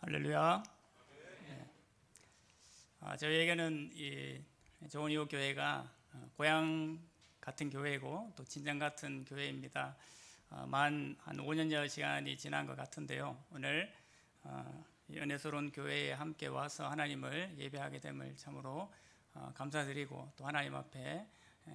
할렐루야. 네. 저희에게는 이 좋은 이웃 교회가 고향 같은 교회고 또 친정 같은 교회입니다. 한 5년여 시간이 지난 것 같은데요. 오늘 이 은혜스러운 교회에 함께 와서 하나님을 예배하게 됨을 참으로 감사드리고 또 하나님 앞에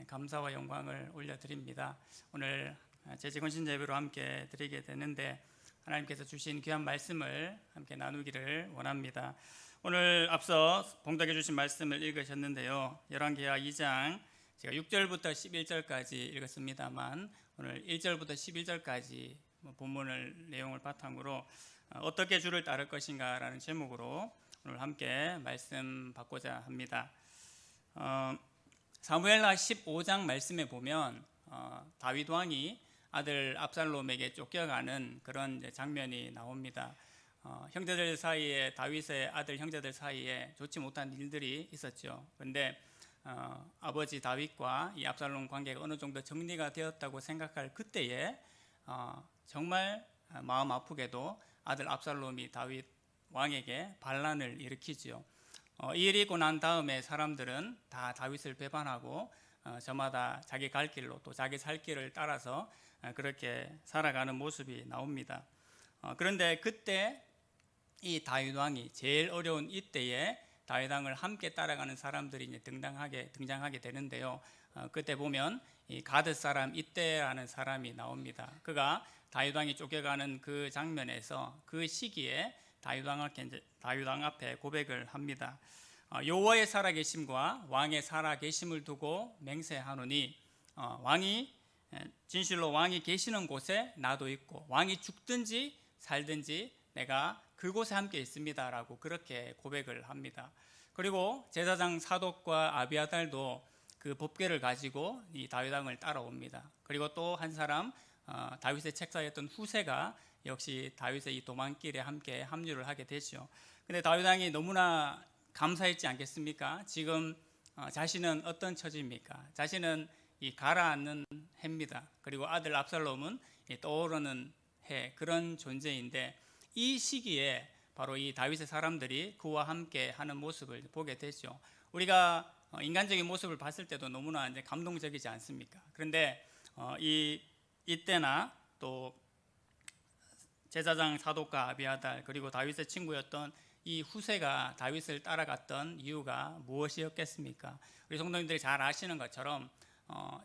감사와 영광을 올려드립니다. 오늘 제지건신 예배로 함께 드리게 되는데 하나님께서 주신 귀한 말씀을 함께 나누기를 원합니다. 오늘 앞서 봉독해 주신 말씀을 읽으셨는데요. 열왕기하 2장 제가 6절부터 11절까지 읽었습니다만 오늘 1절부터 11절까지 본문을 내용을 바탕으로 어떻게 주를 따를 것인가 라는 제목으로 오늘 함께 말씀 받고자 합니다. 사무엘하 15장 말씀에 보면 다윗 왕이 아들 압살롬에게 쫓겨가는 그런 장면이 나옵니다. 형제들 사이에 다윗의 아들 형제들 사이에 좋지 못한 일들이 있었죠. 그런데 아버지 다윗과 이 압살롬 관계가 어느 정도 정리가 되었다고 생각할 그때에 정말 마음 아프게도 아들 압살롬이 다윗 왕에게 반란을 일으키죠. 이 일이 있고 난 다음에 사람들은 다 다윗을 배반하고 저마다 자기 갈 길로 또 자기 살 길을 따라서 그렇게 살아가는 모습이 나옵니다. 그런데 그때 이 다윗 왕이 제일 어려운 이때에 다윗 왕을 함께 따라가는 사람들이 이제 등장하게 되는데요. 그때 보면 이 가드 사람 이때라는 사람이 나옵니다. 그가 다윗 왕이 쫓겨가는 그 장면에서 그 시기에 다윗 왕 앞에 고백을 합니다. 여호와의 살아계심과 왕의 살아계심을 두고 맹세하노니 왕이 진실로 왕이 계시는 곳에 나도 있고 왕이 죽든지 살든지 내가 그곳에 함께 있습니다 라고 그렇게 고백을 합니다. 그리고 제사장 사독과 아비아달도 그 법궤를 가지고 이 다윗 왕을 따라옵니다. 그리고 또 한 사람 다윗의 책사였던 후세가 역시 다윗의 이 도망길에 함께 합류를 하게 되죠. 근데 다윗 왕이 너무나 감사했지 않겠습니까? 지금 자신은 어떤 처지입니까? 자신은 이 가라앉는 해입니다. 그리고 아들 압살롬은 떠오르는 해, 그런 존재인데 이 시기에 바로 이 다윗의 사람들이 그와 함께 하는 모습을 보게 되죠. 우리가 인간적인 모습을 봤을 때도 너무나 이제 감동적이지 않습니까? 그런데 이때나 또 제사장 사독과 아비아달 그리고 다윗의 친구였던 이 후세가 다윗을 따라갔던 이유가 무엇이었겠습니까? 우리 성도님들이 잘 아시는 것처럼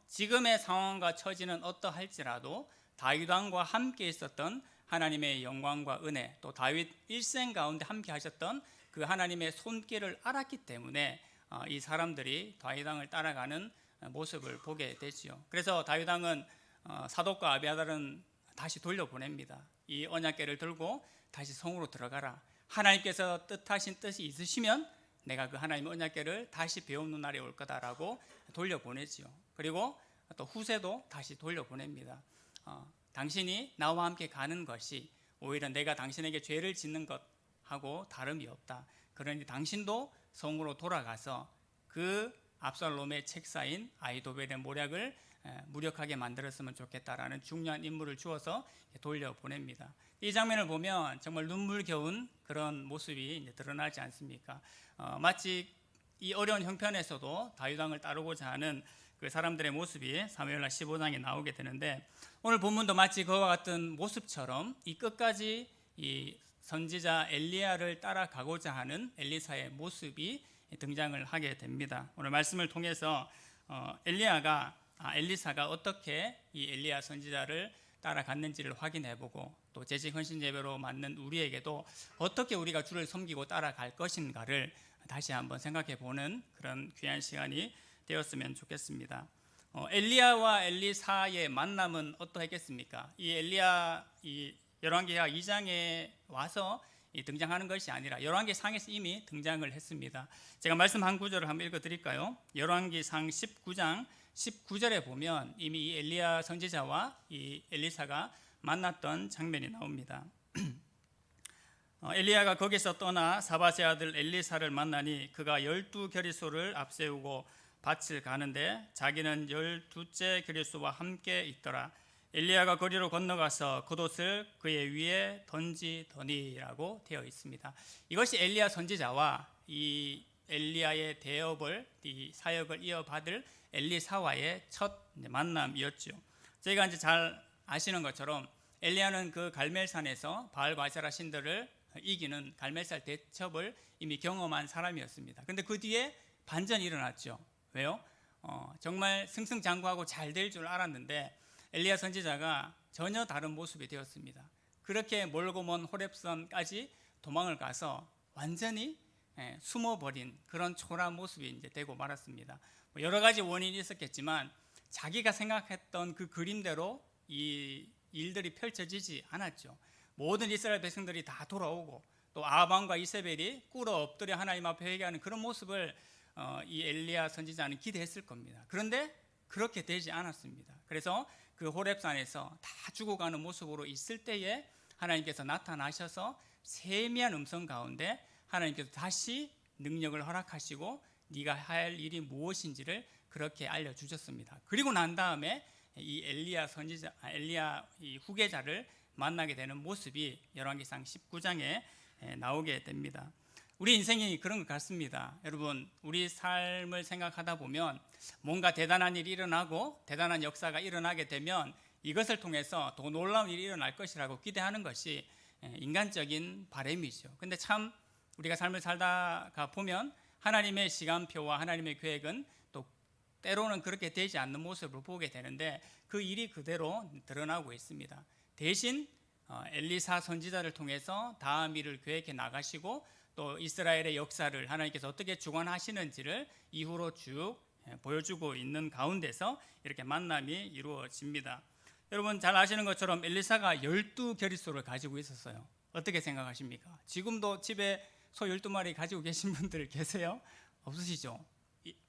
지금의 상황과 처지는 어떠할지라도 다윗 왕과 함께 있었던 하나님의 영광과 은혜, 또 다윗 일생 가운데 함께 하셨던 그 하나님의 손길을 알았기 때문에 이 사람들이 다윗 왕을 따라가는 모습을 보게 되지요. 그래서 다윗 왕은 사독과 아비아달은 다시 돌려보냅니다. 이 언약궤를 들고 다시 성으로 들어가라. 하나님께서 뜻하신 뜻이 있으시면 내가 그 하나님의 언약궤를 다시 배우는 날이 올 거다라고 돌려보내지요. 그리고 또 후세도 다시 돌려보냅니다. 당신이 나와 함께 가는 것이 오히려 내가 당신에게 죄를 짓는 것하고 다름이 없다. 그러니 당신도 성으로 돌아가서 그 압살롬의 책사인 아히도벨의 모략을 무력하게 만들었으면 좋겠다라는 중요한 임무를 주어서 돌려보냅니다. 이 장면을 보면 정말 눈물겨운 그런 모습이 이제 드러나지 않습니까? 마치 이 어려운 형편에서도 다윗 왕을 따르고자 하는 그 사람들의 모습이 사무엘하 15장에 나오게 되는데 오늘 본문도 마치 그와 같은 모습처럼 이 끝까지 이 선지자 엘리야를 따라가고자 하는 엘리사의 모습이 등장을 하게 됩니다. 오늘 말씀을 통해서 엘리사가 어떻게 이 엘리야 선지자를 따라갔는지를 확인해보고 또 재직 헌신 예배로 맞는 우리에게도 어떻게 우리가 주를 섬기고 따라갈 것인가를 다시 한번 생각해보는 그런 귀한 시간이 되었으면 좋겠습니다. 엘리야와 엘리사의 만남은 어떠했겠습니까? 이 엘리야 열왕기하 2장에 와서 등장하는 것이 아니라 열왕기상에서 이미 등장을 했습니다. 제가 말씀 한 구절을 한번 읽어드릴까요? 열왕기상 19장 19절에 보면 이미 이 엘리야 선지자와 이 엘리사가 만났던 장면이 나옵니다. 엘리야가 거기서 떠나 사밧의 아들 엘리사를 만나니 그가 12겨리소를 앞세우고 밭을 가는데 자기는 12째 겨리소와 함께 있더라. 엘리야가 거리로 건너가서 겉옷을 그의 위에 던지더니라고 되어 있습니다. 이것이 엘리야 선지자와 이 엘리야의 대업을, 이 사역을 이어받을 엘리사와의 첫 만남이었죠. 저희가 이제 잘 아시는 것처럼 엘리야는 그 갈멜산에서 바알과 아세라 신들을 이기는 갈멜산 대첩을 이미 경험한 사람이었습니다. 그런데 그 뒤에 반전이 일어났죠. 왜요? 정말 승승장구하고 잘 될 줄 알았는데 엘리야 선지자가 전혀 다른 모습이 되었습니다. 그렇게 멀고 먼 호렙산까지 도망을 가서 완전히 숨어버린 그런 초라한 모습이 이제 되고 말았습니다. 여러 가지 원인이 있었겠지만 자기가 생각했던 그 그림대로 이 일들이 펼쳐지지 않았죠. 모든 이스라엘 백성들이 다 돌아오고 또 아합왕과 이세벨이 꿇어 엎드려 하나님 앞에 회개하는 그런 모습을 이 엘리야 선지자는 기대했을 겁니다. 그런데 그렇게 되지 않았습니다. 그래서 그 호렙산에서 다 죽어가는 모습으로 있을 때에 하나님께서 나타나셔서 세미한 음성 가운데 하나님께서 다시 능력을 허락하시고 네가 할 일이 무엇인지를 그렇게 알려주셨습니다. 그리고 난 다음에 이 엘리야 선지자, 엘리야 이 후계자를 만나게 되는 모습이 열왕기상 19장에 나오게 됩니다. 우리 인생이 그런 것 같습니다. 여러분, 우리 삶을 생각하다 보면 뭔가 대단한 일이 일어나고 대단한 역사가 일어나게 되면 이것을 통해서 더 놀라운 일이 일어날 것이라고 기대하는 것이 인간적인 바람이죠. 근데 참 우리가 삶을 살다가 보면 하나님의 시간표와 하나님의 계획은 또 때로는 그렇게 되지 않는 모습을 보게 되는데 그 일이 그대로 드러나고 있습니다. 대신 엘리사 선지자를 통해서 다음 일을 계획해 나가시고 또 이스라엘의 역사를 하나님께서 어떻게 주관하시는지를 이후로 쭉 보여주고 있는 가운데서 이렇게 만남이 이루어집니다. 여러분 잘 아시는 것처럼 엘리사가 12겨릿소를 가지고 있었어요. 어떻게 생각하십니까? 지금도 집에 소 12마리 가지고 계신 분들 계세요? 없으시죠?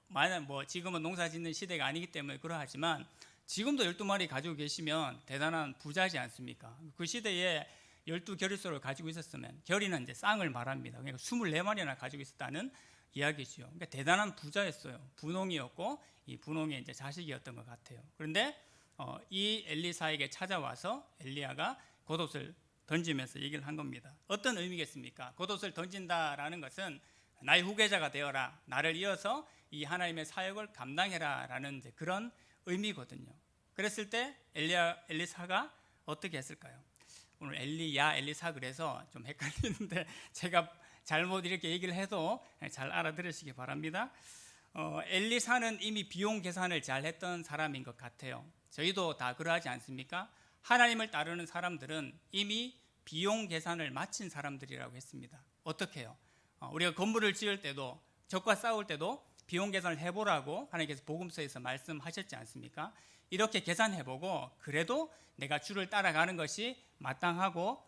만약 지금은 농사 짓는 시대가 아니기 때문에 그러하지만 지금도 12마리 가지고 계시면 대단한 부자지 않습니까? 그 시대에 12겨릿소를 가지고 있었으면, 겨리는 이제 쌍을 말합니다. 그러니까 24마리나 가지고 있었다는 이야기죠. 그러니까 대단한 부자였어요. 분홍이었고 이 분홍의 이제 자식이었던 것 같아요. 그런데 이 엘리사에게 찾아와서 엘리야가 겉옷을 던지면서 얘기를 한 겁니다. 어떤 의미겠습니까? 겉옷을 던진다라는 것은 나의 후계자가 되어라, 나를 이어서 이 하나님의 사역을 감당해라 라는 이제 그런 의미거든요. 그랬을 때 엘리사가 어떻게 했을까요? 오늘 엘리야, 엘리사 그래서 좀 헷갈리는데 제가 잘못 이렇게 얘기를 해도 잘 알아들으시기 바랍니다. 엘리사는 이미 비용 계산을 잘 했던 사람인 것 같아요. 저희도 다 그러하지 않습니까? 하나님을 따르는 사람들은 이미 비용 계산을 마친 사람들이라고 했습니다. 어떻게 해요? 우리가 건물을 지을 때도 적과 싸울 때도 비용 계산을 해보라고 하나님께서 복음서에서 말씀하셨지 않습니까? 이렇게 계산해보고 그래도 내가 주를 따라가는 것이 마땅하고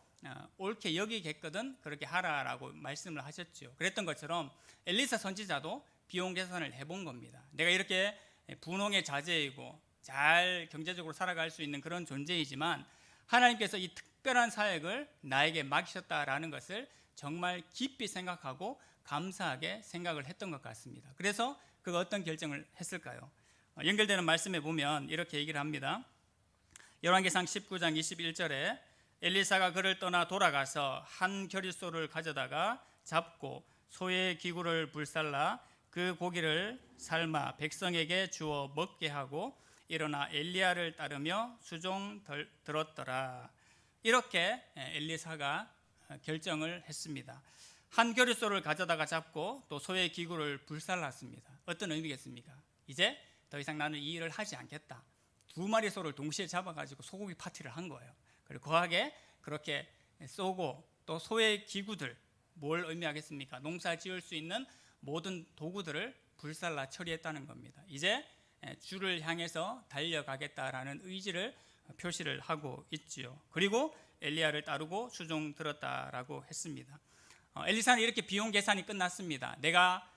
옳게 여기겠거든 그렇게 하라라고 말씀을 하셨죠. 그랬던 것처럼 엘리사 선지자도 비용 계산을 해본 겁니다. 내가 이렇게 분홍의 자제이고 잘 경제적으로 살아갈 수 있는 그런 존재이지만 하나님께서 이 특별한 사역을 나에게 맡기셨다라는 것을 정말 깊이 생각하고 감사하게 생각을 했던 것 같습니다. 그래서 그가 어떤 결정을 했을까요? 연결되는 말씀에 보면 이렇게 얘기를 합니다. 열왕기상 19장 21절에 엘리사가 그를 떠나 돌아가서 한 겨릿소를 가져다가 잡고 소의 기구를 불살라 그 고기를 삶아 백성에게 주어 먹게 하고 일어나 엘리야를 따르며 수종 들었더라. 이렇게 엘리사가 결정을 했습니다. 한 겨릿소를 가져다가 잡고 또 소의 기구를 불살랐습니다. 어떤 의미겠습니까? 이제 더 이상 나는 이 일을 하지 않겠다. 2마리 소를 동시에 잡아가지고 소고기 파티를 한 거예요. 그리고 거하게 그렇게 쏘고 또 소의 기구들, 뭘 의미하겠습니까? 농사 지을 수 있는 모든 도구들을 불살라 처리했다는 겁니다. 이제 주를 향해서 달려가겠다라는 의지를 표시를 하고 있지요. 그리고 엘리야를 따르고 수종 들었다라고 했습니다. 엘리사는 이렇게 비용 계산이 끝났습니다. 내가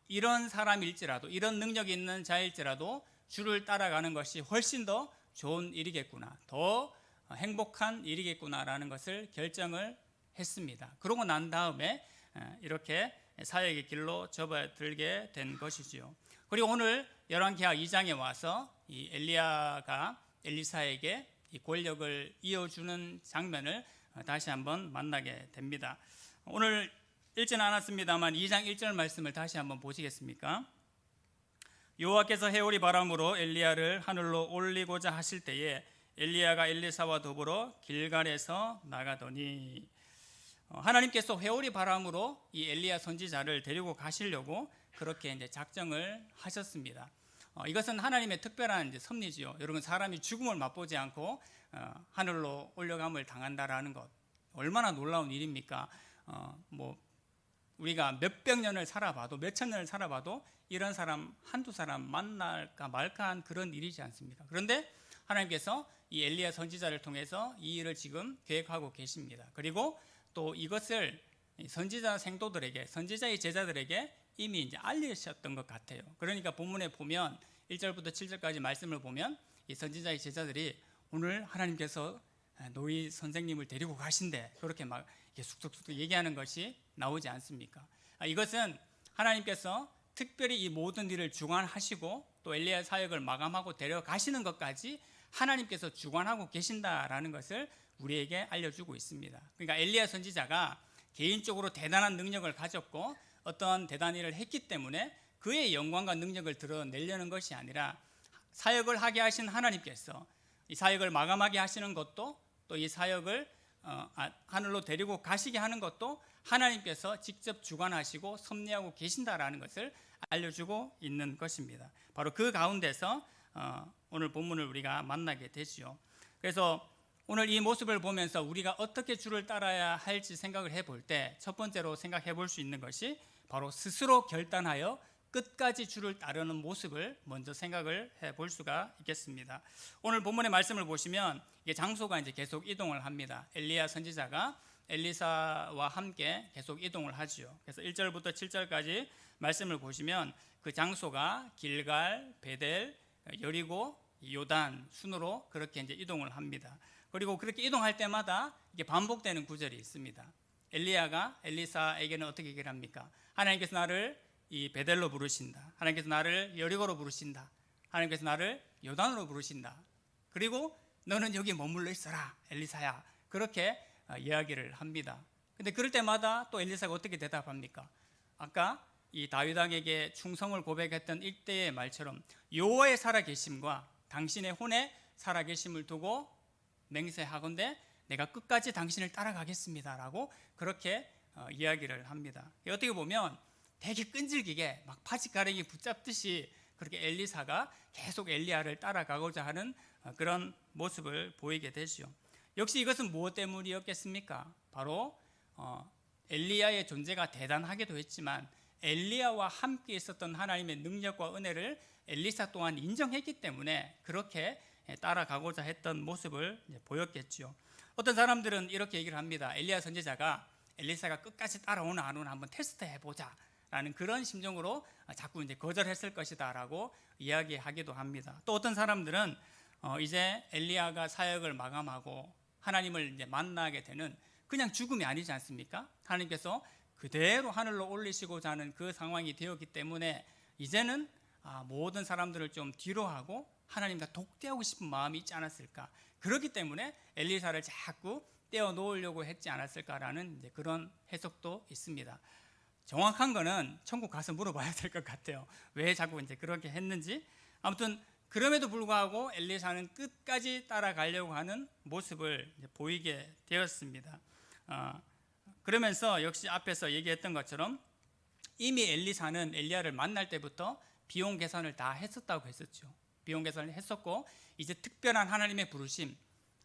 이런 사람일지라도, 이런 능력이 있는 자일지라도 주를 따라가는 것이 훨씬 더 좋은 일이겠구나, 더 행복한 일이겠구나라는 것을 결정을 했습니다. 그러고 난 다음에 이렇게 사역의 길로 접어들게 된 것이지요. 그리고 오늘 열왕기하 2장에 와서 이 엘리야가 엘리사에게 이 권력을 이어주는 장면을 다시 한번 만나게 됩니다. 오늘 읽지는 않았습니다만 2장 1절 말씀을 다시 한번 보시겠습니까? 여호와께서 해오리 바람으로 엘리야를 하늘로 올리고자 하실 때에 엘리야가 엘리사와 더불어 길갈에서 나가더니, 하나님께서 회오리 바람으로 이 엘리야 선지자를 데리고 가시려고 그렇게 이제 작정을 하셨습니다. 이것은 하나님의 특별한 이제 섭리지요. 여러분, 사람이 죽음을 맛보지 않고 하늘로 올려감을 당한다라는 것, 얼마나 놀라운 일입니까? 우리가 몇백 년을 살아봐도, 몇천 년을 살아봐도 이런 사람 한두 사람 만날까 말까한 그런 일이지 않습니까? 그런데 하나님께서 이 엘리야 선지자를 통해서 이 일을 지금 계획하고 계십니다. 그리고 또 이것을 선지자 생도들에게, 선지자의 제자들에게 이미 이제 알리셨던 것 같아요. 그러니까 본문에 보면 1절부터 7절까지 말씀을 보면 이 선지자의 제자들이 오늘 하나님께서 너희 선생님을 데리고 가신대, 그렇게 막 쑥쑥쑥 얘기하는 것이 나오지 않습니까? 이것은 하나님께서 특별히 이 모든 일을 주관하시고 또 엘리야 사역을 마감하고 데려가시는 것까지 하나님께서 주관하고 계신다라는 것을 우리에게 알려주고 있습니다. 그러니까 엘리야 선지자가 개인적으로 대단한 능력을 가졌고 어떤 대단한 일을 했기 때문에 그의 영광과 능력을 드러내려는 것이 아니라 사역을 하게 하신 하나님께서 이 사역을 마감하게 하시는 것도, 또 이 사역을 하늘로 데리고 가시게 하는 것도 하나님께서 직접 주관하시고 섭리하고 계신다라는 것을 알려주고 있는 것입니다. 바로 그 가운데서 오늘 본문을 우리가 만나게 되지요. 그래서 오늘 이 모습을 보면서 우리가 어떻게 주를 따라야 할지 생각을 해볼 때 첫 번째로 생각해 볼 수 있는 것이 바로 스스로 결단하여 끝까지 주를 따르는 모습을 먼저 생각을 해볼 수가 있겠습니다. 오늘 본문의 말씀을 보시면 이게 장소가 이제 계속 이동을 합니다. 엘리야 선지자가 엘리사와 함께 계속 이동을 하지요. 그래서 1절부터 7절까지 말씀을 보시면 그 장소가 길갈, 베델, 여리고, 요단 순으로 그렇게 이제 이동을 합니다. 그리고 그렇게 이동할 때마다 이게 반복되는 구절이 있습니다. 엘리야가 엘리사에게는 어떻게 얘기를 합니까? 하나님께서 나를 이 베델로 부르신다. 하나님께서 나를 여리고로 부르신다. 하나님께서 나를 요단으로 부르신다. 그리고 너는 여기 머물러 있어라, 엘리사야. 그렇게 이야기를 합니다. 근데 그럴 때마다 또 엘리사가 어떻게 대답합니까? 아까 이 다윗 왕에게 충성을 고백했던 이때의 말처럼 여호와의 살아계심과 당신의 혼의 살아계심을 두고 맹세하건대 내가 끝까지 당신을 따라가겠습니다라고 그렇게 이야기를 합니다. 어떻게 보면 되게 끈질기게 막 파지가랭이 붙잡듯이 그렇게 엘리사가 계속 엘리야를 따라가고자 하는 그런 모습을 보이게 되죠. 역시 이것은 무엇 때문이었겠습니까? 바로 엘리야의 존재가 대단하기도 했지만 엘리야와 함께 있었던 하나님의 능력과 은혜를 엘리사 또한 인정했기 때문에 그렇게 따라가고자 했던 모습을 보였겠죠. 어떤 사람들은 이렇게 얘기를 합니다. 엘리야 선지자가 엘리사가 끝까지 따라오나 안 오나 한번 테스트 해보자 라는 그런 심정으로 자꾸 이제 거절했을 것이다라고 이야기하기도 합니다. 또 어떤 사람들은 이제 엘리야가 사역을 마감하고 하나님을 이제 만나게 되는 그냥 죽음이 아니지 않습니까? 하나님께서 그대로 하늘로 올리시고자 하는 그 상황이 되었기 때문에 이제는 모든 사람들을 좀 뒤로하고 하나님과 독대하고 싶은 마음이 있지 않았을까? 그렇기 때문에 엘리사를 자꾸 떼어놓으려고 했지 않았을까라는 이제 그런 해석도 있습니다. 정확한 거는 천국 가서 물어봐야 될 것 같아요. 왜 자꾸 이제 그렇게 했는지. 아무튼 그럼에도 불구하고 엘리사는 끝까지 따라가려고 하는 모습을 보이게 되었습니다. 그러면서 역시 앞에서 얘기했던 것처럼 이미 엘리사는 엘리야를 만날 때부터 비용 계산을 다 했었다고 했었죠. 비용 계산을 했었고 이제 특별한 하나님의 부르심,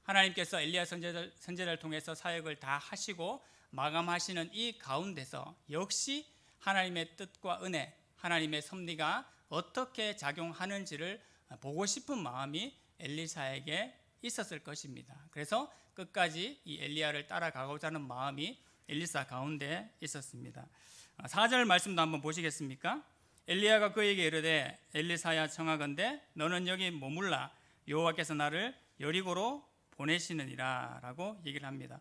하나님께서 엘리야 선지자를 통해서 사역을 다 하시고 마감하시는 이 가운데서 역시 하나님의 뜻과 은혜, 하나님의 섭리가 어떻게 작용하는지를 보고 싶은 마음이 엘리사에게 있었을 것입니다. 그래서 끝까지 이 엘리야를 따라가고자 하는 마음이 엘리사 가운데 있었습니다. 4절 말씀도 한번 보시겠습니까? 엘리야가 그에게 이르되 엘리사야 청하건대 너는 여기 머물라 여호와께서 나를 여리고로 보내시느니라 라고 얘기를 합니다.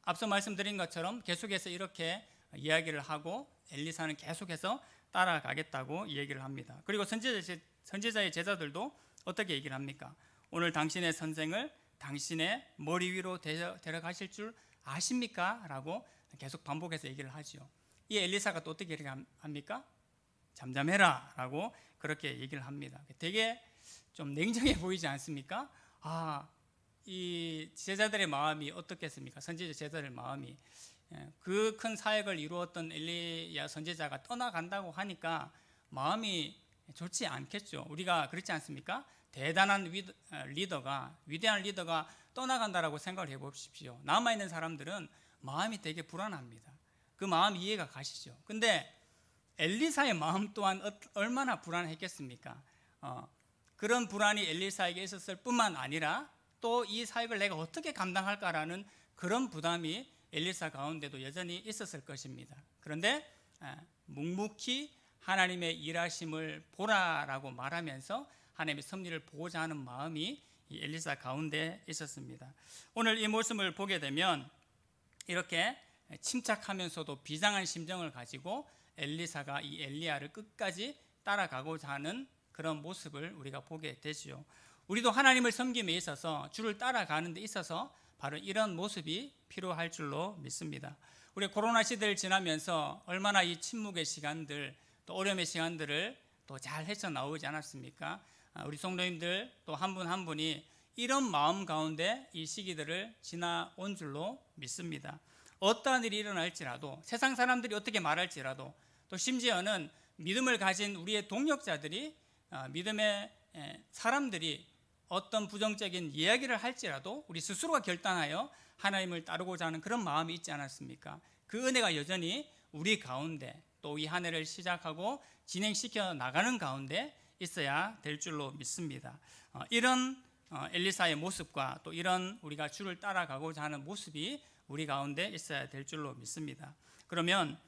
앞서 말씀드린 것처럼 계속해서 이렇게 이야기를 하고 엘리사는 계속해서 따라가겠다고 얘기를 합니다. 그리고 선지자의 제자들도 어떻게 얘기를 합니까? 오늘 당신의 선생을 당신의 머리 위로 데려가실 줄 아십니까? 라고 계속 반복해서 얘기를 하죠. 이 엘리사가 또 어떻게 합니까? 잠잠해라 라고 그렇게 얘기를 합니다. 되게 좀 냉정해 보이지 않습니까? 이 제자들의 마음이 어떻겠습니까? 선지자 제자들의 마음이 그 큰 사역을 이루었던 엘리야 선지자가 떠나간다고 하니까 마음이 좋지 않겠죠. 우리가 그렇지 않습니까? 대단한 리더가, 위대한 리더가 떠나간다라고 생각을 해보십시오. 남아있는 사람들은 마음이 되게 불안합니다. 그 마음 이해가 가시죠. 근데 엘리사의 마음 또한 얼마나 불안했겠습니까? 그런 불안이 엘리사에게 있었을 뿐만 아니라 또 이 사역을 내가 어떻게 감당할까라는 그런 부담이 엘리사 가운데도 여전히 있었을 것입니다. 그런데 묵묵히 하나님의 일하심을 보라라고 말하면서 하나님의 섭리를 보고자 하는 마음이 이 엘리사 가운데 있었습니다. 오늘 이 모습을 보게 되면 이렇게 침착하면서도 비장한 심정을 가지고 엘리사가 이 엘리야를 끝까지 따라가고자 하는 그런 모습을 우리가 보게 되죠. 우리도 하나님을 섬김에 있어서 주를 따라가는 데 있어서 바로 이런 모습이 필요할 줄로 믿습니다. 우리 코로나 시대를 지나면서 얼마나 이 침묵의 시간들 또 어려움의 시간들을 또 잘 헤쳐나오지 않았습니까? 우리 성도님들 또 한 분 한 분이 이런 마음 가운데 이 시기들을 지나온 줄로 믿습니다. 어떠한 일이 일어날지라도 세상 사람들이 어떻게 말할지라도 또 심지어는 믿음을 가진 우리의 동역자들이 믿음의 사람들이 어떤 부정적인 이야기를 할지라도 우리 스스로가 결단하여 하나님을 따르고자 하는 그런 마음이 있지 않았습니까? 그 은혜가 여전히 우리 가운데 또 이 한 해를 시작하고 진행시켜 나가는 가운데 있어야 될 줄로 믿습니다. 이런 엘리사의 모습과 또 이런 우리가 주를 따라가고자 하는 모습이 우리 가운데 있어야 될 줄로 믿습니다. 그러면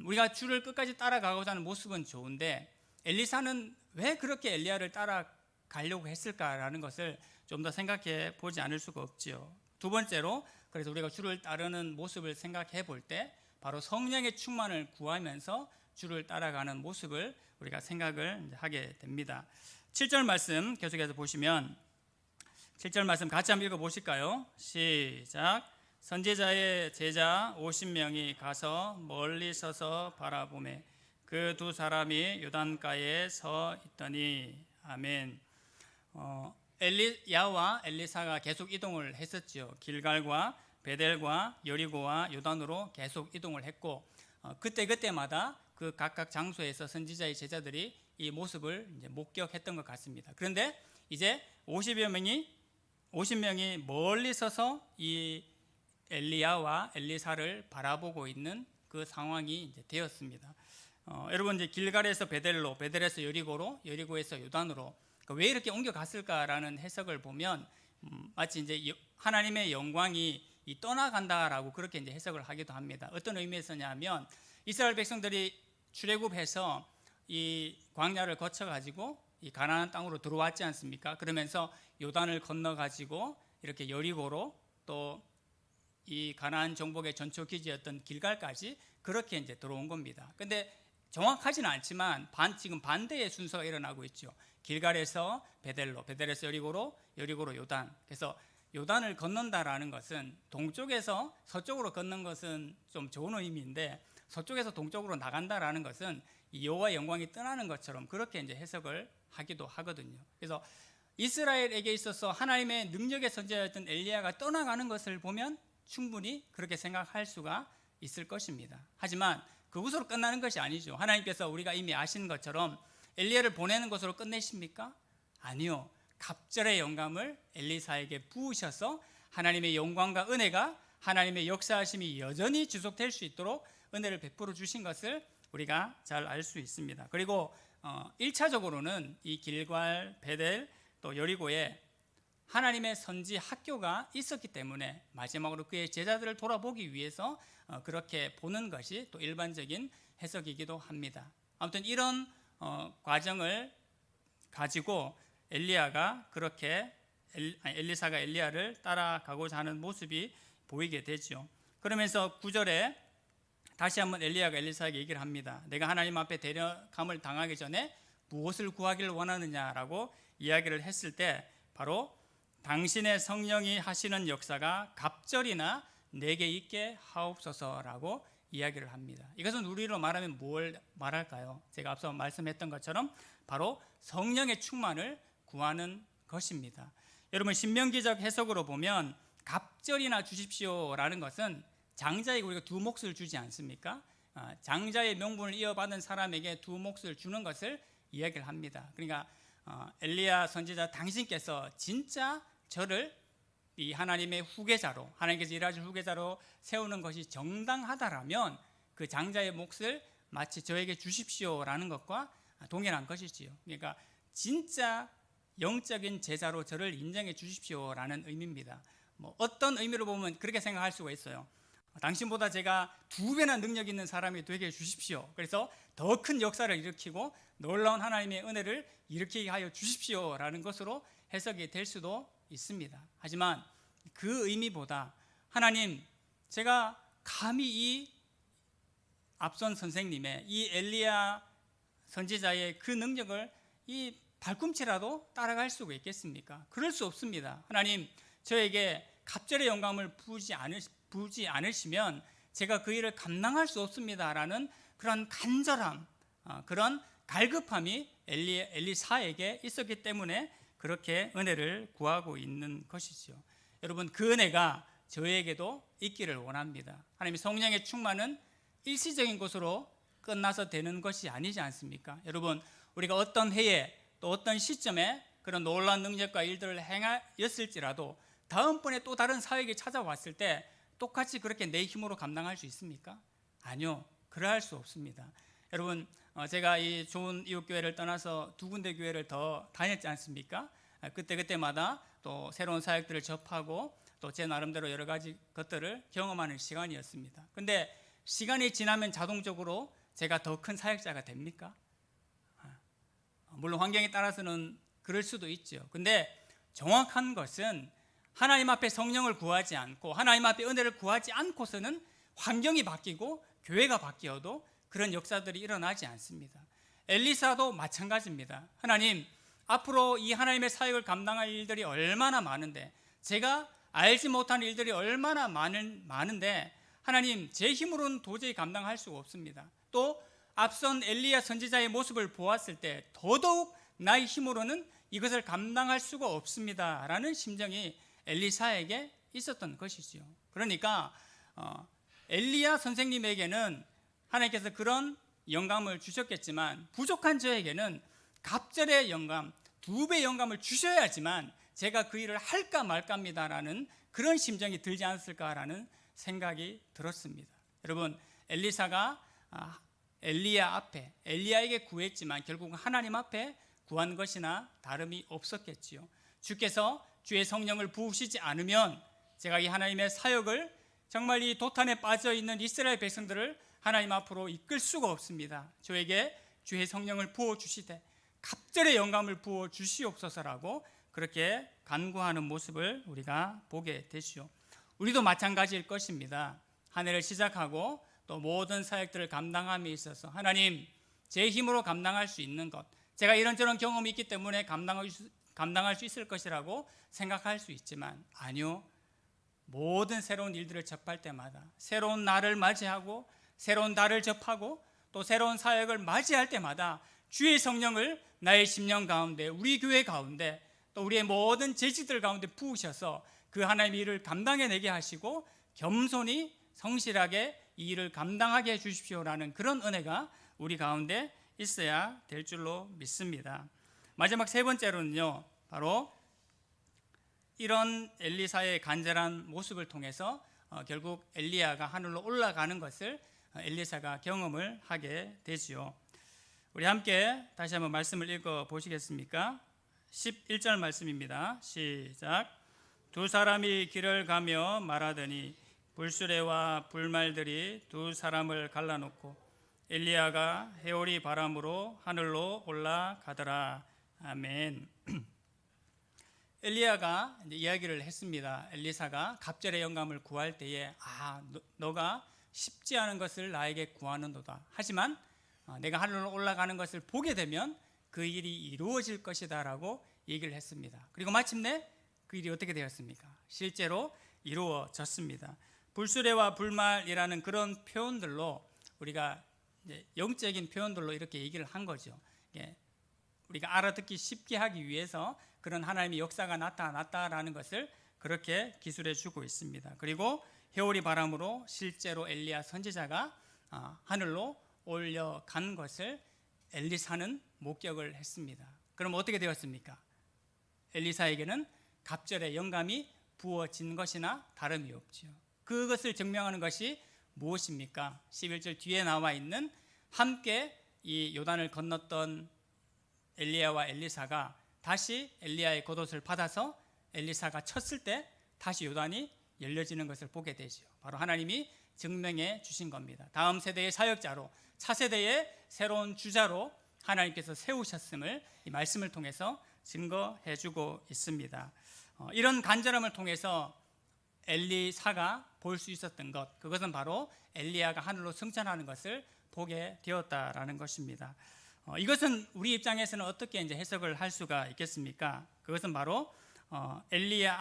우리가 주를 끝까지 따라가고자 하는 모습은 좋은데 엘리사는 왜 그렇게 엘리야를 따라가려고 했을까라는 것을 좀 더 생각해 보지 않을 수가 없지요. 두 번째로 그래서 우리가 주를 따르는 모습을 생각해 볼 때 바로 성령의 충만을 구하면서 주를 따라가는 모습을 우리가 생각을 하게 됩니다. 7절 말씀 계속해서 보시면 7절 말씀 같이 한번 읽어보실까요? 시작. 선지자의 제자 50명이 가서 멀리 서서 바라보매 그 두 사람이 요단가에 서 있더니 아멘. 엘리야와 엘리사가 계속 이동을 했었죠. 길갈과 베델과 여리고와 요단으로 계속 이동을 했고 그때마다 그 각각 장소에서 선지자의 제자들이 이 모습을 이제 목격했던 것 같습니다. 그런데 이제 50명이 멀리 서서 이 엘리야와 엘리사를 바라보고 있는 그 상황이 이제 되었습니다. 여러분 이제 길갈에서 베델로, 베델에서 여리고로, 여리고에서 요단으로 왜 이렇게 옮겨갔을까라는 해석을 보면 마치 이제 하나님의 영광이 떠나간다라고 그렇게 이제 해석을 하기도 합니다. 어떤 의미에서냐면 이스라엘 백성들이 출애굽해서 이 광야를 거쳐 가지고 이 가나안 땅으로 들어왔지 않습니까? 그러면서 요단을 건너 가지고 이렇게 여리고로 또 이 가나안 정복의 전초 기지였던 길갈까지 그렇게 이제 들어온 겁니다. 근데 정확하지는 않지만 지금 반대의 순서가 일어나고 있죠. 길갈에서 베델로, 베델에서 여리고로, 여리고로 요단. 그래서 요단을 건넌다라는 것은 동쪽에서 서쪽으로 걷는 것은 좀 좋은 의미인데 서쪽에서 동쪽으로 나간다라는 것은 여호와의 영광이 떠나는 것처럼 그렇게 이제 해석을 하기도 하거든요. 그래서 이스라엘에게 있어서 하나님의 능력의 선지자였던 엘리야가 떠나가는 것을 보면 충분히 그렇게 생각할 수가 있을 것입니다. 하지만 그것으로 끝나는 것이 아니죠. 하나님께서 우리가 이미 아신 것처럼 엘리야를 보내는 것으로 끝내십니까? 아니요. 갑절의 영감을 엘리사에게 부으셔서 하나님의 영광과 은혜가 하나님의 역사하심이 여전히 지속될 수 있도록 은혜를 베풀어 주신 것을 우리가 잘 알 수 있습니다. 그리고 1차적으로는 이 길갈, 베델 또 여리고에 하나님의 선지 학교가 있었기 때문에 마지막으로 그의 제자들을 돌아보기 위해서 그렇게 보는 것이 또 일반적인 해석이기도 합니다. 아무튼 이런 과정을 가지고 엘리야가 그렇게 엘리사가 엘리야를 따라가고자 하는 모습이 보이게 되죠. 그러면서 9절에 다시 한번 엘리야가 엘리사에게 얘기를 합니다. 내가 하나님 앞에 데려감을 당하기 전에 무엇을 구하기를 원하느냐라고 이야기를 했을 때 바로 당신의 성령이 하시는 역사가 갑절이나 내게 있게 하옵소서라고 이야기를 합니다. 이것은 우리로 말하면 뭘 말할까요? 제가 앞서 말씀했던 것처럼 바로 성령의 충만을 구하는 것입니다. 여러분, 신명기적 해석으로 보면 갑절이나 주십시오라는 것은 장자에게 우리가 두 몫을 주지 않습니까? 장자의 명분을 이어받은 사람에게 두 몫을 주는 것을 이야기를 합니다. 그러니까 엘리야 선지자, 당신께서 진짜 저를 이 하나님의 후계자로, 하나님께서 일하실 후계자로 세우는 것이 정당하다라면 그 장자의 몫을 마치 저에게 주십시오라는 것과 동일한 것이지요. 그러니까 진짜 영적인 제자로 저를 인정해 주십시오라는 의미입니다. 뭐 어떤 의미로 보면 그렇게 생각할 수가 있어요. 당신보다 제가 2배나 능력 있는 사람이 되게 주십시오. 그래서 더 큰 역사를 일으키고 놀라운 하나님의 은혜를 일으키게 하여 주십시오라는 것으로 해석이 될 수도 있습니다. 하지만 그 의미보다 하나님, 제가 감히 이 앞선 선생님의 이 엘리야 선지자의 그 능력을 이 발꿈치라도 따라갈 수가 있겠습니까? 그럴 수 없습니다. 하나님, 저에게 갑절의 영감을 부지 않으시면 제가 그 일을 감당할 수 없습니다라는 그런 간절함, 그런 갈급함이 엘리사에게 있었기 때문에 그렇게 은혜를 구하고 있는 것이죠. 여러분, 그 은혜가 저에게도 있기를 원합니다. 하나님의 성령의 충만은 일시적인 것으로 끝나서 되는 것이 아니지 않습니까? 여러분, 우리가 어떤 해에 또 어떤 시점에 그런 놀라운 능력과 일들을 행하였을지라도 다음번에 또 다른 사역이 찾아왔을 때 똑같이 그렇게 내 힘으로 감당할 수 있습니까? 아니요, 그러할 수 없습니다. 여러분, 제가 이 좋은 이웃교회를 떠나서 2군데 교회를 더 다녔지 않습니까? 그때마다 또 새로운 사역들을 접하고 또 제 나름대로 여러 가지 것들을 경험하는 시간이었습니다. 근데 시간이 지나면 자동적으로 제가 더 큰 사역자가 됩니까? 물론 환경에 따라서는 그럴 수도 있죠. 근데 정확한 것은 하나님 앞에 성령을 구하지 않고 하나님 앞에 은혜를 구하지 않고서는 환경이 바뀌고 교회가 바뀌어도 그런 역사들이 일어나지 않습니다. 엘리사도 마찬가지입니다. 하나님, 앞으로 이 하나님의 사역을 감당할 일들이 얼마나 많은데, 제가 알지 못한 일들이 얼마나 많은데 하나님, 제 힘으로는 도저히 감당할 수가 없습니다. 또 앞선 엘리야 선지자의 모습을 보았을 때 더더욱 나의 힘으로는 이것을 감당할 수가 없습니다 라는 심정이 엘리사에게 있었던 것이지요. 그러니까 엘리야 선생님에게는 하나님께서 그런 영감을 주셨겠지만 부족한 저에게는 갑절의 영감, 2배 영감을 주셔야지만 제가 그 일을 할까 말까입니다라는 그런 심정이 들지 않았을까라는 생각이 들었습니다. 여러분, 엘리사가 엘리야에게 구했지만 결국 하나님 앞에 구한 것이나 다름이 없었겠지요. 주께서 주의 성령을 부으시지 않으면 제가 이 하나님의 사역을 정말 이 도탄에 빠져 있는 이스라엘 백성들을 하나님 앞으로 이끌 수가 없습니다. 저에게 주의 성령을 부어 주시되 갑절의 영감을 부어 주시옵소서라고 그렇게 간구하는 모습을 우리가 보게 되시오. 우리도 마찬가지일 것입니다. 한 해를 시작하고 또 모든 사역들을 감당함에 있어서 하나님, 제 힘으로 감당할 수 있는 것, 제가 이런저런 경험이 있기 때문에 감당할 수 있을 것이라고 생각할 수 있지만 아니요, 모든 새로운 일들을 접할 때마다 새로운 날을 맞이하고 새로운 달을 접하고 또 새로운 사역을 맞이할 때마다 주의 성령을 나의 심령 가운데, 우리 교회 가운데, 또 우리의 모든 재직들 가운데 부으셔서 그 하나님의 일을 감당해내게 하시고 겸손히 성실하게 이 일을 감당하게 해주십시오라는 그런 은혜가 우리 가운데 있어야 될 줄로 믿습니다. 마지막 3번째로는요, 바로 이런 엘리사의 간절한 모습을 통해서 결국 엘리야가 하늘로 올라가는 것을 엘리사가 경험을 하게 되지요. 우리 함께 다시 한번 말씀을 읽어 보시겠습니까? 11절 말씀입니다. 시작. 2 사람이 길을 가며 말하더니 불수레와 불말들이 2 사람을 갈라놓고 엘리야가 해오리 바람으로 하늘로 올라가더라. 아멘. 엘리야가 이야기를 했습니다. 엘리사가 갑절의 영감을 구할 때에 너가 쉽지 않은 것을 나에게 구하는도다. 하지만 내가 하늘로 올라가는 것을 보게 되면 그 일이 이루어질 것이다 라고 얘기를 했습니다. 그리고 마침내 그 일이 어떻게 되었습니까? 실제로 이루어졌습니다. 불수레와 불말이라는 그런 표현들로 우리가 이제 영적인 표현들로 이렇게 얘기를 한 거죠. 우리가 알아듣기 쉽게 하기 위해서 그런 하나님의 역사가 나타났다라는 것을 그렇게 기술해 주고 있습니다. 그리고 회오리 바람으로 실제로 엘리야 선지자가 하늘로 올려간 것을 엘리사는 목격을 했습니다. 그럼 어떻게 되었습니까? 엘리사에게는 갑절의 영감이 부어진 것이나 다름이 없지요. 그것을 증명하는 것이 무엇입니까? 11절 뒤에 나와 있는 함께 이 요단을 건넜던 엘리야와 엘리사가 다시 엘리야의 겉옷을 받아서 엘리사가 쳤을 때 다시 요단이 열려지는 것을 보게 되죠. 바로 하나님이 증명해 주신 겁니다. 다음 세대의 사역자로, 차세대의 새로운 주자로 하나님께서 세우셨음을 이 말씀을 통해서 증거해 주고 있습니다. 이런 간절함을 통해서 엘리사가 볼 수 있었던 것, 그것은 바로 엘리야가 하늘로 승천하는 것을 보게 되었다라는 것입니다. 이것은 우리 입장에서는 어떻게 이제 해석을 할 수가 있겠습니까? 그것은 바로 엘리사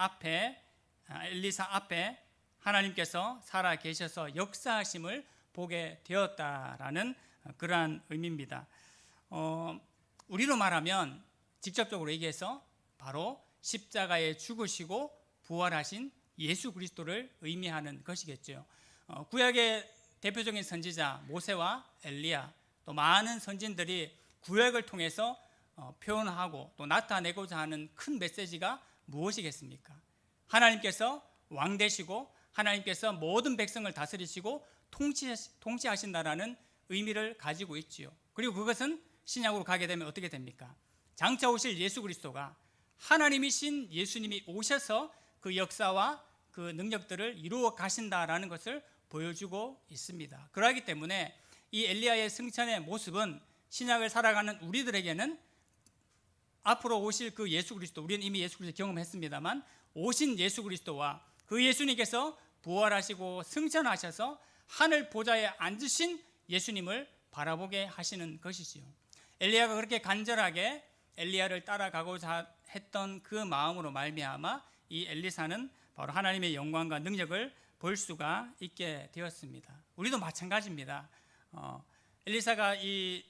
앞에 하나님께서 살아 계셔서 역사하심을 보게 되었다라는 그러한 의미입니다. 우리로 말하면 직접적으로 얘기해서 바로 십자가에 죽으시고 부활하신 예수 그리스도를 의미하는 것이겠죠. 구약의 대표적인 선지자 모세와 엘리야, 또 많은 선진들이 구약을 통해서 표현하고 또 나타내고자 하는 큰 메시지가 무엇이겠습니까? 하나님께서 왕 되시고 하나님께서 모든 백성을 다스리시고 통치하신다라는 의미를 가지고 있지요. 그리고 그것은 신약으로 가게 되면 어떻게 됩니까? 장차 오실 예수 그리스도가 하나님이신 예수님이 오셔서 그 역사와 그 능력들을 이루어 가신다라는 것을 보여주고 있습니다. 그러하기 때문에 이 엘리야의 승천의 모습은 신약을 살아가는 우리들에게는 앞으로 오실 그 예수 그리스도, 우리는 이미 예수 그리스도 경험했습니다만 오신 예수 그리스도와 그 예수님께서 부활하시고 승천하셔서 하늘 보좌에 앉으신 예수님을 바라보게 하시는 것이지요. 엘리야가 그렇게 간절하게 엘리야를 따라가고자 했던 그 마음으로 말미암아 이 엘리사는 바로 하나님의 영광과 능력을 볼 수가 있게 되었습니다. 우리도 마찬가지입니다. 엘리사가 이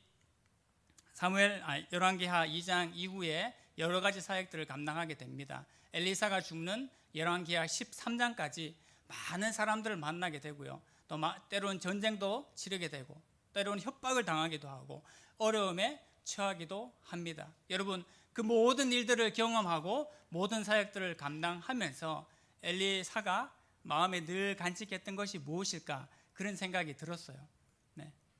열왕기하 2장 이후에 여러 가지 사역들을 감당하게 됩니다. 엘리사가 죽는 열왕기하 13장까지 많은 사람들을 만나게 되고요. 또 때로는 전쟁도 치르게 되고 때로는 협박을 당하기도 하고 어려움에 처하기도 합니다. 여러분, 그 모든 일들을 경험하고 모든 사역들을 감당하면서 엘리사가 마음에 늘 간직했던 것이 무엇일까 그런 생각이 들었어요.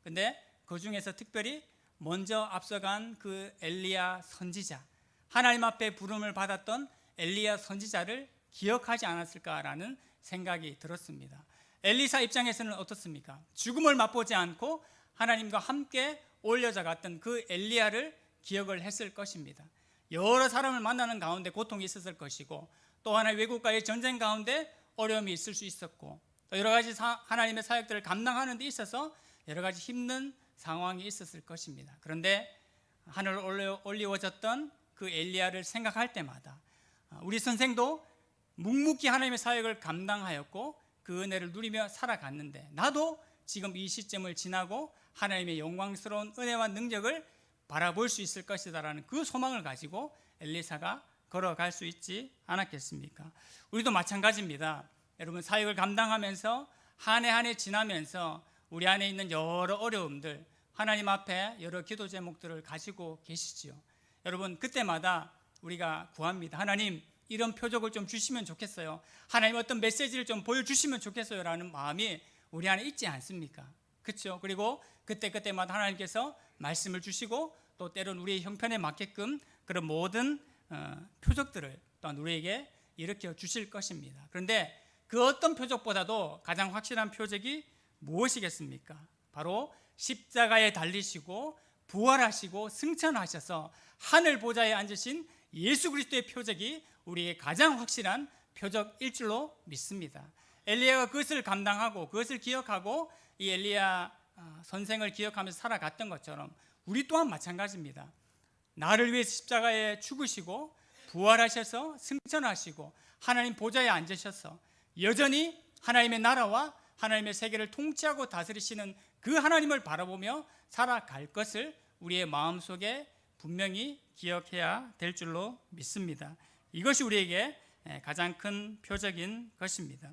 근데 그 중에서 특별히 먼저 앞서간 그 엘리야 선지자, 하나님 앞에 부름을 받았던 엘리야 선지자를 기억하지 않았을까라는 생각이 들었습니다. 엘리사 입장에서는 어떻습니까? 죽음을 맛보지 않고 하나님과 함께 올려져 갔던 그 엘리야를 기억을 했을 것입니다. 여러 사람을 만나는 가운데 고통이 있었을 것이고 또 하나의 외국과의 전쟁 가운데 어려움이 있을 수 있었고 또 여러 가지 하나님의 사역들을 감당하는 데 있어서 여러 가지 힘든 상황이 있었을 것입니다. 그런데 하늘로 올리워졌던 그 엘리야를 생각할 때마다 우리 선생도 묵묵히 하나님의 사역을 감당하였고 그 은혜를 누리며 살아갔는데 나도 지금 이 시점을 지나고 하나님의 영광스러운 은혜와 능력을 바라볼 수 있을 것이다라는 그 소망을 가지고 엘리사가 걸어갈 수 있지 않았겠습니까? 우리도 마찬가지입니다. 여러분, 사역을 감당하면서 한 해 한 해 지나면서 우리 안에 있는 여러 어려움들, 하나님 앞에 여러 기도 제목들을 가지고 계시지요. 여러분, 그때마다 우리가 구합니다. 하나님, 이런 표적을 좀 주시면 좋겠어요. 하나님, 어떤 메시지를 좀 보여주시면 좋겠어요 라는 마음이 우리 안에 있지 않습니까? 그렇죠? 그리고 그때마다 하나님께서 말씀을 주시고 또 때로는 우리의 형편에 맞게끔 그런 모든 표적들을 또한 우리에게 일으켜 주실 것입니다. 그런데 그 어떤 표적보다도 가장 확실한 표적이 무엇이겠습니까? 바로 십자가에 달리시고 부활하시고 승천하셔서 하늘 보좌에 앉으신 예수 그리스도의 표적이 우리의 가장 확실한 표적일 줄로 믿습니다. 엘리야가 그것을 감당하고 그것을 기억하고 이 엘리야 선생을 기억하면서 살아갔던 것처럼 우리 또한 마찬가지입니다. 나를 위해서 십자가에 죽으시고 부활하셔서 승천하시고 하나님 보좌에 앉으셔서 여전히 하나님의 나라와 하나님의 세계를 통치하고 다스리시는 그 하나님을 바라보며 살아갈 것을 우리의 마음속에 분명히 기억해야 될 줄로 믿습니다. 이것이 우리에게 가장 큰 표적인 것입니다.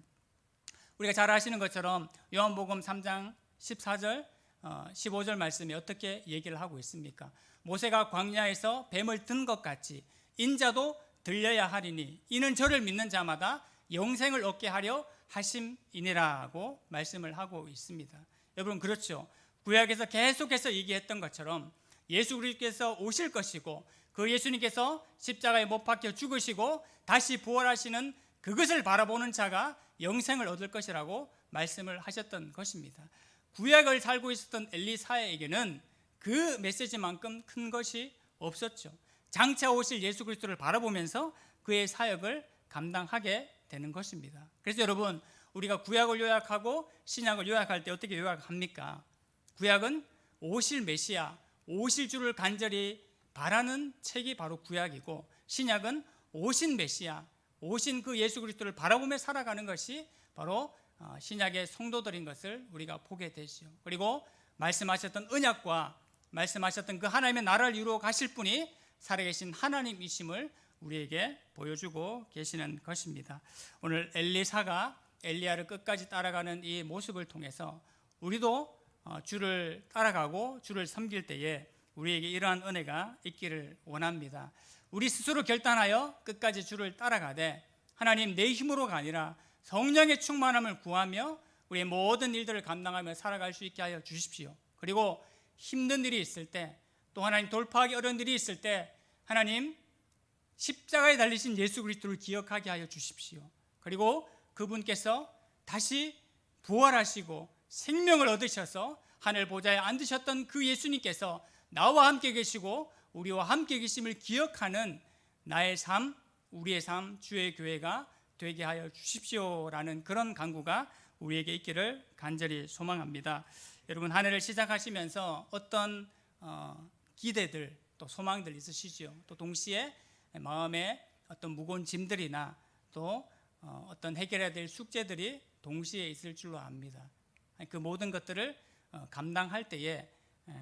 우리가 잘 아시는 것처럼 요한복음 3장 14절 15절 말씀이 어떻게 얘기를 하고 있습니까? 모세가 광야에서 뱀을 든 것 같이 인자도 들려야 하리니 이는 저를 믿는 자마다 영생을 얻게 하려 하심이니라고 말씀을 하고 있습니다. 여러분, 그렇죠? 구약에서 계속해서 얘기했던 것처럼 예수 그리스도께서 오실 것이고 그 예수님께서 십자가에 못 박혀 죽으시고 다시 부활하시는 그것을 바라보는 자가 영생을 얻을 것이라고 말씀을 하셨던 것입니다. 구약을 살고 있었던 엘리사에게는 그 메시지만큼 큰 것이 없었죠. 장차 오실 예수 그리스도를 바라보면서 그의 사역을 감당하게 되는 것입니다. 그래서 여러분, 우리가 구약을 요약하고 신약을 요약할 때 어떻게 요약합니까? 구약은 오실 메시아, 오실 주를 간절히 바라는 책이 바로 구약이고, 신약은 오신 메시아, 오신 그 예수 그리스도를 바라보며 살아가는 것이 바로 신약의 성도들인 것을 우리가 보게 되죠. 그리고 말씀하셨던 언약과 말씀하셨던 그 하나님의 나라를 이루어 가실 분이 살아계신 하나님이심을 우리에게 보여주고 계시는 것입니다. 오늘 엘리사가 엘리야를 끝까지 따라가는 이 모습을 통해서 우리도 주를 따라가고 주를 섬길 때에 우리에게 이러한 은혜가 있기를 원합니다. 우리 스스로 결단하여 끝까지 주를 따라가되 하나님, 내 힘으로가 아니라 성령의 충만함을 구하며 우리의 모든 일들을 감당하며 살아갈 수 있게 하여 주십시오. 그리고 힘든 일이 있을 때, 또 하나님 돌파하기 어려운 일이 있을 때 하나님, 십자가에 달리신 예수 그리스도를 기억하게 하여 주십시오. 그리고 그분께서 다시 부활하시고 생명을 얻으셔서 하늘 보좌에 앉으셨던 그 예수님께서 나와 함께 계시고 우리와 함께 계심을 기억하는 나의 삶, 우리의 삶, 주의 교회가 되게 하여 주십시오라는 그런 간구가 우리에게 있기를 간절히 소망합니다. 여러분, 한 해를 시작하시면서 어떤 기대들, 또 소망들 있으시죠? 또 동시에 마음에 어떤 무거운 짐들이나 또 어떤 해결해야 될 숙제들이 동시에 있을 줄로 압니다. 그 모든 것들을 감당할 때에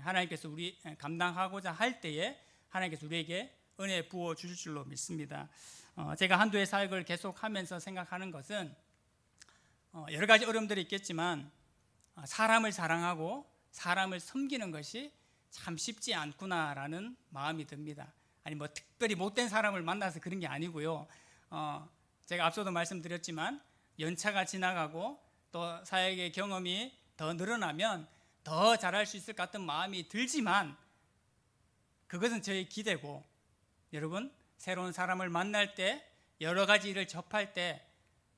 하나님께서 우리 감당하고자 할 때에 하나님께서 우리에게 은혜 부어 주실 줄로 믿습니다. 제가 한두 해 사역을 계속하면서 생각하는 것은 여러 가지 어려움들이 있겠지만 사람을 사랑하고 사람을 섬기는 것이 참 쉽지 않구나라는 마음이 듭니다. 아니 뭐 특별히 못된 사람을 만나서 그런 게 아니고요. 제가 앞서도 말씀드렸지만 연차가 지나가고 또 사역의 경험이 더 늘어나면 더 잘할 수 있을 것 같은 마음이 들지만 그것은 저의 기대고, 여러분, 새로운 사람을 만날 때, 여러 가지 일을 접할 때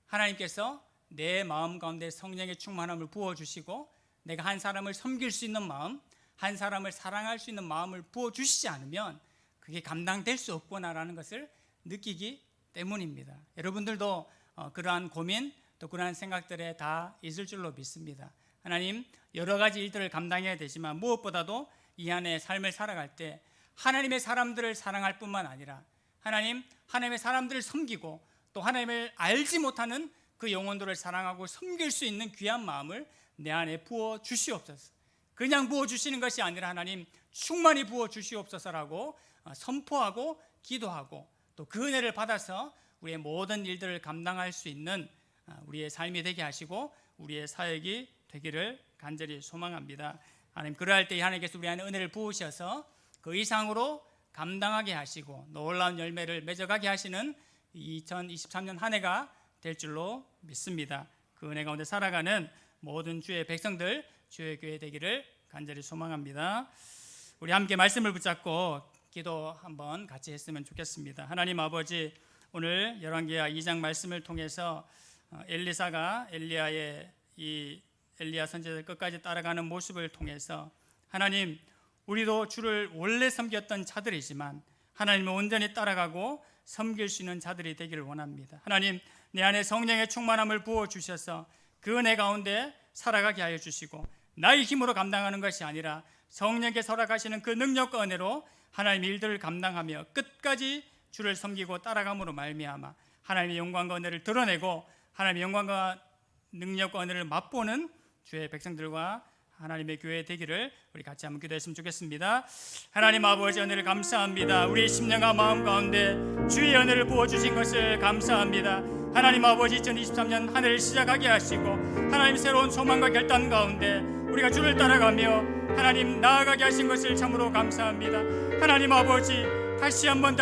하나님께서 내 마음 가운데 성령의 충만함을 부어주시고 내가 한 사람을 섬길 수 있는 마음, 한 사람을 사랑할 수 있는 마음을 부어주시지 않으면 그게 감당될 수 없구나라는 것을 느끼기 때문입니다. 여러분들도 그러한 고민, 또 그러한 생각들에 다 있을 줄로 믿습니다. 하나님, 여러 가지 일들을 감당해야 되지만 무엇보다도 이 안에 삶을 살아갈 때 하나님의 사람들을 사랑할 뿐만 아니라 하나님, 하나님의 사람들을 섬기고 또 하나님을 알지 못하는 그 영혼들을 사랑하고 섬길 수 있는 귀한 마음을 내 안에 부어 주시옵소서. 그냥 부어 주시는 것이 아니라 하나님, 충만히 부어 주시옵소서라고 선포하고 기도하고 또 그 은혜를 받아서 우리의 모든 일들을 감당할 수 있는 우리의 삶이 되게 하시고 우리의 사역이 되기를 간절히 소망합니다. 하나님, 그러할 때 하나님께서 우리 안에 은혜를 부으셔서 그 이상으로 감당하게 하시고 놀라운 열매를 맺어가게 하시는 2023년 한 해가 될 줄로 믿습니다. 그 은혜 가운데 살아가는 모든 주의 백성들, 주의 교회 되기를 간절히 소망합니다. 우리 함께 말씀을 붙잡고 기도 한번 같이 했으면 좋겠습니다. 하나님 아버지, 오늘 열왕기하 2장 말씀을 통해서 엘리사가 엘리야의 이 엘리야 선지자를 끝까지 따라가는 모습을 통해서 하나님, 우리도 주를 원래 섬겼던 자들이지만 하나님을 온전히 따라가고 섬길 수 있는 자들이 되기를 원합니다. 하나님, 내 안에 성령의 충만함을 부어주셔서 그 은혜 가운데 살아가게 하여 주시고 나의 힘으로 감당하는 것이 아니라 성령께 살아가시는 그 능력과 은혜로 하나님의 일들을 감당하며 끝까지 주를 섬기고 따라감으로 말미암아 하나님의 영광과 은혜를 드러내고 하나님의 영광과 능력과 은혜를 맛보는 주의 백성들과 하나님의 교회 되기를 우리 같이 한번 기도했으면 좋겠습니다. 하나님 아버지, 은혜를 감사합니다. 우리 심령과 마음 가운데 주의 은혜를 부어주신 것을 감사합니다. 하나님 아버지, 2023년 한 해를 시작하게 하시고 하나님 새로운 소망과 결단 가운데 우리가 주를 따라가며 하나님 나아가게 하신 것을 참으로 감사합니다. 하나님 아버지, 다시 한번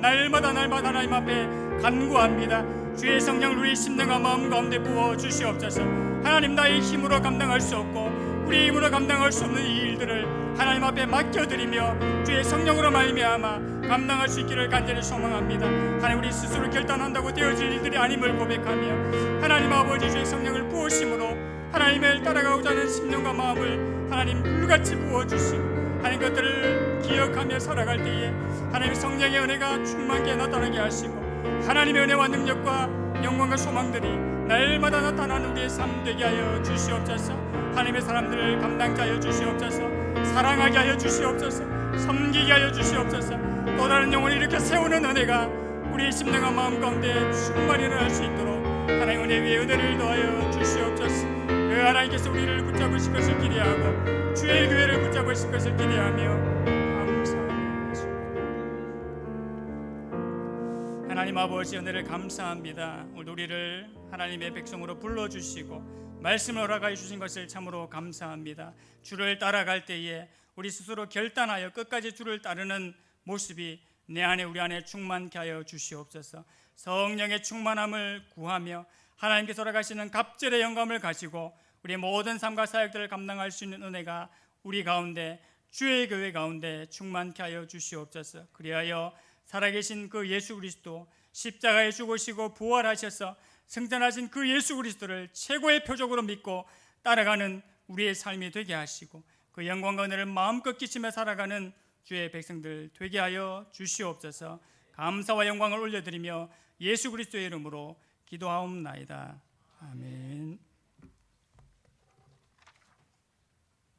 날마다 하나님 앞에 간구합니다. 주의 성령을 우리 심령과 마음 가운데 부어 주시옵소서. 하나님, 나의 힘으로 감당할 수 없고 우리 힘으로 감당할 수 없는 이 일들을 하나님 앞에 맡겨드리며 주의 성령으로 말미암아 감당할 수 있기를 간절히 소망합니다. 하나님, 우리 스스로 결단한다고 되어질 일들이 아님을 고백하며 하나님 아버지, 주의 성령을 부으심으로 하나님을 따라가고자 하는 심령과 마음을 하나님 물같이 부어주시고 하나님 것들을 기억하며 살아갈 때에 하나님 성령의 은혜가 충만하게 나타나게 하시고 하나님의 은혜와 능력과 영광과 소망들이 날마다 나타나는 우리의 삶 되게 하여 주시옵소서. 하나님의 사람들을 감당케 하여 주시옵소서. 사랑하게 하여 주시옵소서. 섬기게 하여 주시옵소서. 또 다른 영혼을 이렇게 세우는 은혜가 우리의 심령과 마음 가운데 충만히 일어날 수 있도록 하나님 은혜 위에 은혜를 더하여 주시옵소서. 그 하나님께서 우리를 붙잡으실 것을 기대하고 주의 교회를 붙잡으실 것을 기대하며 감사합니다. 하나님 아버지, 은혜를 감사합니다. 오늘 우리를 하나님의 백성으로 불러주시고 말씀을 허락하여 주신 것을 참으로 감사합니다. 주를 따라갈 때에 우리 스스로 결단하여 끝까지 주를 따르는 모습이 내 안에 우리 안에 충만케 하여 주시옵소서. 성령의 충만함을 구하며 하나님께서 허락하시는 갑절의 영감을 가지고 우리의 모든 삶과 사역들을 감당할 수 있는 은혜가 우리 가운데, 주의 교회 가운데 충만케 하여 주시옵소서. 그리하여 살아계신 그 예수 그리스도, 십자가에 죽으시고 부활하셔서 승천하신 그 예수 그리스도를 최고의 표적으로 믿고 따라가는 우리의 삶이 되게 하시고 그 영광과 은혜를 마음껏 끼치며 살아가는 주의 백성들 되게 하여 주시옵소서. 감사와 영광을 올려드리며 예수 그리스도의 이름으로 기도하옵나이다. 아멘.